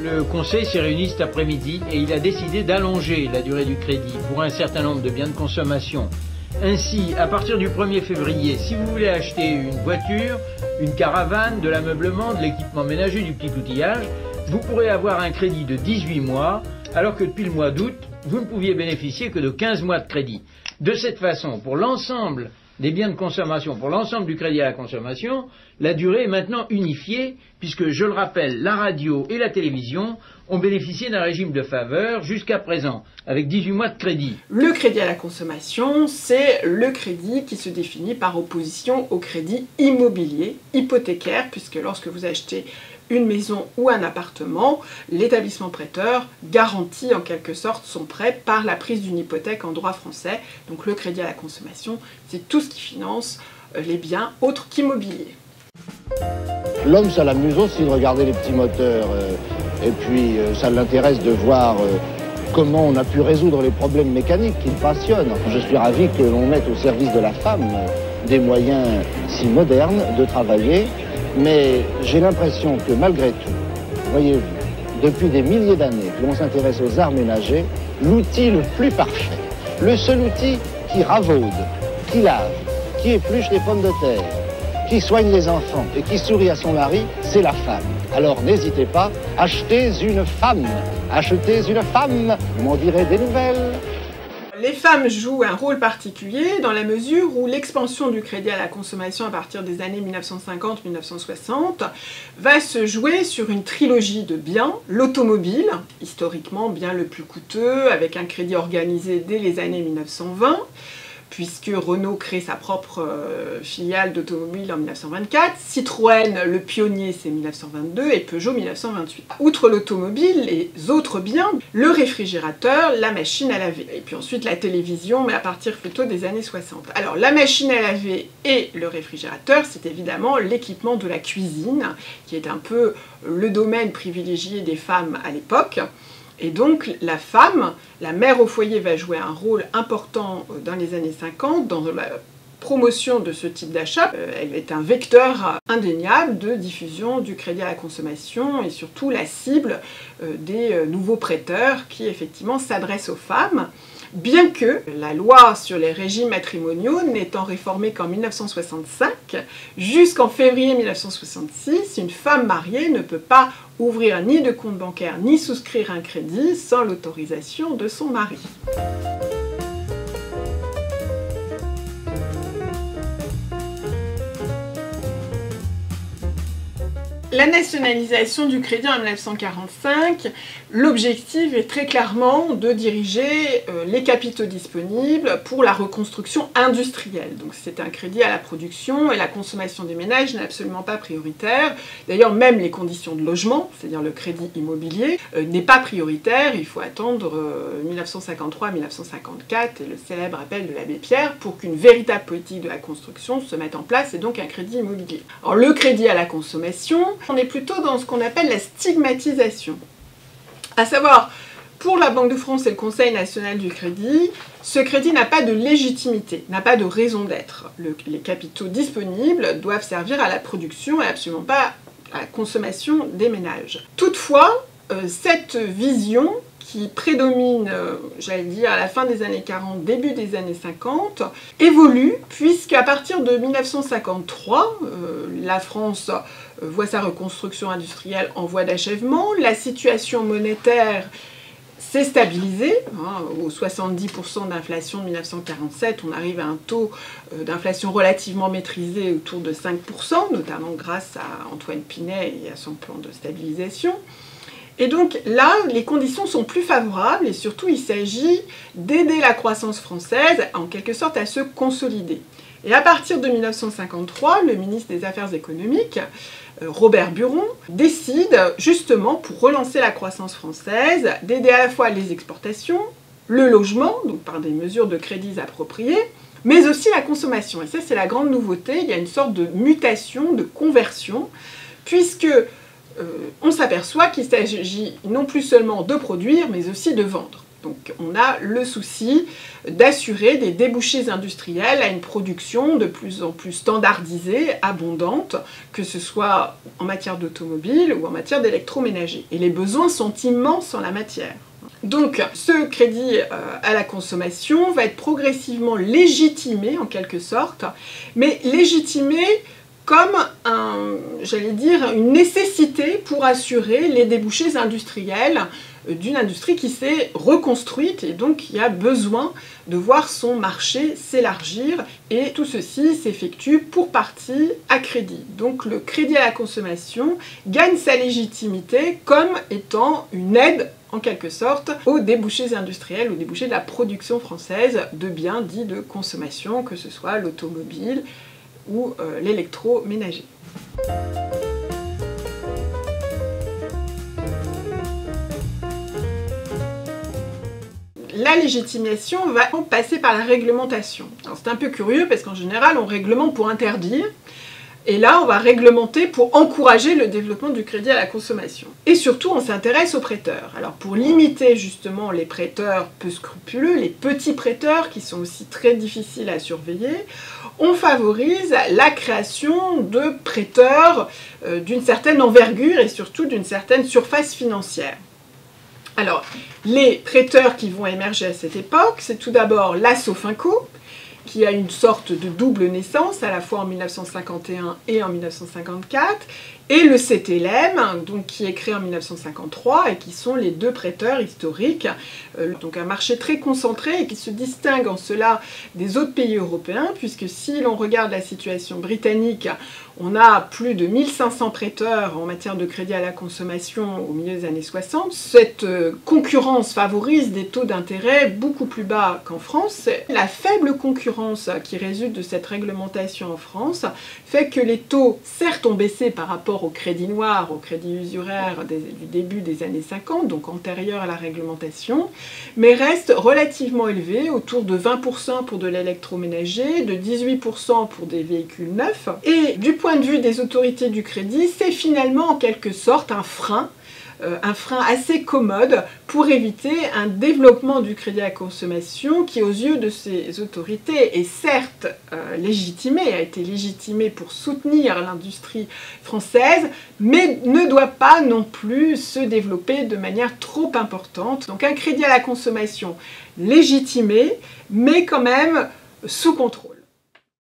Le conseil s'est réuni cet après-midi et il a décidé d'allonger la durée du crédit pour un certain nombre de biens de consommation. Ainsi, à partir du 1er février, si vous voulez acheter une voiture, une caravane, de l'ameublement, de l'équipement ménager, du petit outillage, vous pourrez avoir un crédit de 18 mois, alors que depuis le mois d'août, vous ne pouviez bénéficier que de 15 mois de crédit. De cette façon, pour l'ensemble des biens de consommation, pour l'ensemble du crédit à la consommation, la durée est maintenant unifiée, puisque, je le rappelle, la radio et la télévision ont bénéficié d'un régime de faveur jusqu'à présent, avec 18 mois de crédit. Le crédit à la consommation, c'est le crédit qui se définit par opposition au crédit immobilier, hypothécaire, puisque lorsque vous achetez une maison ou un appartement, l'établissement prêteur garantit en quelque sorte son prêt par la prise d'une hypothèque en droit français. Donc le crédit à la consommation, c'est tout ce qui finance les biens autres qu'immobiliers. L'homme, ça l'amuse aussi de regarder les petits moteurs. Et puis, ça l'intéresse de voir comment on a pu résoudre les problèmes mécaniques qui le passionnent. Je suis ravi que l'on mette au service de la femme des moyens si modernes de travailler. Mais j'ai l'impression que malgré tout, voyez-vous, depuis des milliers d'années que l'on s'intéresse aux arts ménagers, l'outil le plus parfait, le seul outil qui ravaude, qui lave, qui épluche les pommes de terre, qui soigne les enfants et qui sourit à son mari, c'est la femme. Alors n'hésitez pas, achetez une femme, achetez une femme, vous m'en direz des nouvelles. Les femmes jouent un rôle particulier dans la mesure où l'expansion du crédit à la consommation à partir des années 1950-1960 va se jouer sur une trilogie de biens. L'automobile, historiquement bien le plus coûteux, avec un crédit organisé dès les années 1920, puisque Renault crée sa propre filiale d'automobile en 1924, Citroën, le pionnier, c'est 1922, et Peugeot 1928. Outre l'automobile, les autres biens, le réfrigérateur, la machine à laver, et puis ensuite la télévision, mais à partir plutôt des années 60. Alors la machine à laver et le réfrigérateur, c'est évidemment l'équipement de la cuisine, qui est un peu le domaine privilégié des femmes à l'époque. Et donc la femme, la mère au foyer, va jouer un rôle important dans les années 50 dans la promotion de ce type d'achat. Elle est un vecteur indéniable de diffusion du crédit à la consommation et surtout la cible des nouveaux prêteurs qui effectivement s'adressent aux femmes. Bien que la loi sur les régimes matrimoniaux n'étant réformée qu'en 1965, jusqu'en février 1966, une femme mariée ne peut pas ouvrir ni de compte bancaire ni souscrire un crédit sans l'autorisation de son mari. La nationalisation du crédit en 1945, l'objectif est très clairement de diriger les capitaux disponibles pour la reconstruction industrielle. Donc c'est un crédit à la production et la consommation des ménages n'est absolument pas prioritaire. D'ailleurs même les conditions de logement, c'est-à-dire le crédit immobilier, n'est pas prioritaire. Il faut attendre 1953-1954 et le célèbre appel de l'abbé Pierre pour qu'une véritable politique de la construction se mette en place et donc un crédit immobilier. Alors le crédit à la consommation, on est plutôt dans ce qu'on appelle la stigmatisation. À savoir, pour la Banque de France et le Conseil national du crédit, ce crédit n'a pas de légitimité, n'a pas de raison d'être. Les capitaux disponibles doivent servir à la production et absolument pas à la consommation des ménages. Toutefois, cette vision qui prédomine, j'allais dire, à la fin des années 40, début des années 50, évolue, puisqu'à partir de 1953, la France voit sa reconstruction industrielle en voie d'achèvement, la situation monétaire s'est stabilisée, aux 70% d'inflation de 1947, on arrive à un taux d'inflation relativement maîtrisé autour de 5%, notamment grâce à Antoine Pinet et à son plan de stabilisation. Et donc là, les conditions sont plus favorables et surtout il s'agit d'aider la croissance française en quelque sorte à se consolider. Et à partir de 1953, le ministre des Affaires économiques, Robert Buron, décide justement pour relancer la croissance française d'aider à la fois les exportations, le logement, donc par des mesures de crédits appropriées, mais aussi la consommation. Et ça c'est la grande nouveauté, il y a une sorte de mutation, de conversion, puisque on s'aperçoit qu'il s'agit non plus seulement de produire, mais aussi de vendre. Donc on a le souci d'assurer des débouchés industriels à une production de plus en plus standardisée, abondante, que ce soit en matière d'automobile ou en matière d'électroménager. Et les besoins sont immenses en la matière. Donc ce crédit à la consommation va être progressivement légitimé en quelque sorte, mais légitimé comme j'allais dire, une nécessité pour assurer les débouchés industriels d'une industrie qui s'est reconstruite et donc qui a besoin de voir son marché s'élargir, et tout ceci s'effectue pour partie à crédit. Donc le crédit à la consommation gagne sa légitimité comme étant une aide en quelque sorte aux débouchés industriels, aux débouchés de la production française de biens dits de consommation, que ce soit l'automobile ou l'électroménager. La légitimation va passer par la réglementation. Alors c'est un peu curieux parce qu'en général on réglemente pour interdire, et là on va réglementer pour encourager le développement du crédit à la consommation. Et surtout on s'intéresse aux prêteurs. Alors pour limiter justement les prêteurs peu scrupuleux, les petits prêteurs qui sont aussi très difficiles à surveiller, on favorise la création de prêteurs d'une certaine envergure et surtout d'une certaine surface financière. Alors, les prêteurs qui vont émerger à cette époque, c'est tout d'abord la Sofinco, qui a une sorte de double naissance, à la fois en 1951 et en 1954, et le CTLM, donc, qui est créé en 1953, et qui sont les deux prêteurs historiques. Donc un marché très concentré et qui se distingue en cela des autres pays européens, puisque si l'on regarde la situation britannique, on a plus de 1500 prêteurs en matière de crédit à la consommation au milieu des années 60. Cette concurrence favorise des taux d'intérêt beaucoup plus bas qu'en France. La faible concurrence qui résulte de cette réglementation en France fait que les taux, certes, ont baissé par rapport au crédit noir, au crédit usuraire du début des années 50, donc antérieur à la réglementation, mais restent relativement élevés, autour de 20% pour de l'électroménager, de 18% pour des véhicules neufs. Et du point de vue des autorités du crédit, c'est finalement en quelque sorte un frein assez commode pour éviter un développement du crédit à la consommation qui, aux yeux de ces autorités, est certes légitimé, a été légitimé pour soutenir l'industrie française, mais ne doit pas non plus se développer de manière trop importante. Donc un crédit à la consommation légitimé, mais quand même sous contrôle.